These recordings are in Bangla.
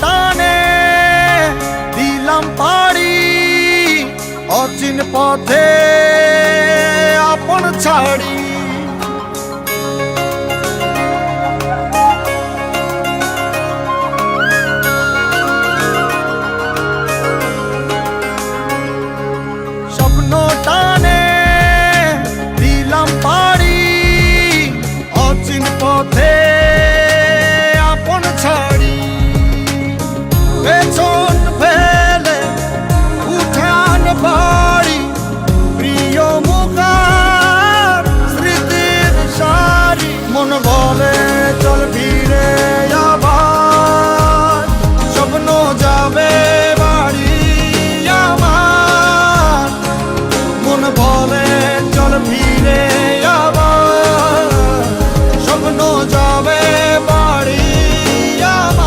টানে দিলাম পাড়ি অচিন পথে আপন ছাড়ি। স্বপ্ন টানে দিলাম পাড়ি অচিন পথে আপন ছাড়ি। পেছন ফেলে উঠান বাড়ি প্রিয় মুখার স্মৃতির সারি। মন বলে চল ফিরে আবার স্বপ্ন যাবে বাড়ি আমার। মন বলে চল ফিরে আবার স্বপ্ন যাবে বাড়ি আমার।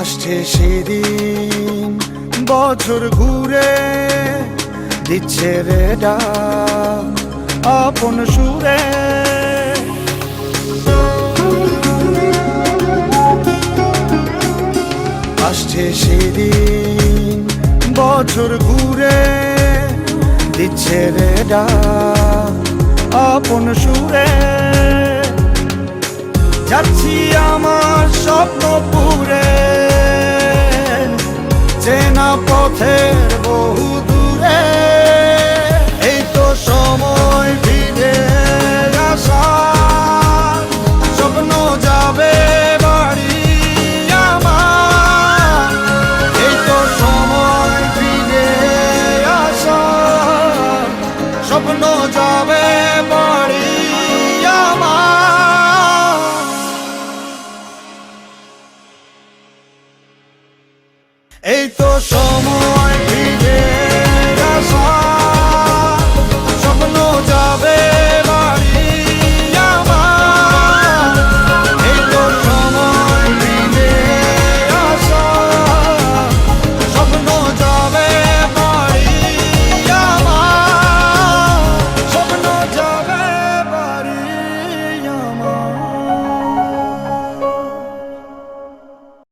আসছে সেদিন বছর ঘুরে দিচ্ছে রে ডাক আপন সুরে। আসছে সেদিন বছর ঘুরে দিচ্ছে রে ডাক আপন সুরে। যাচ্ছি আমার স্বপ্ন পুরে চেনা পথের বহু দূরে। এই তো সময় ফিরে আসার স্বপ্ন যাবে বাড়ি আমার। এই তো সময় ফিরে আসার স্বপ্ন যাবে বাড়ি আমার। এই তো সময়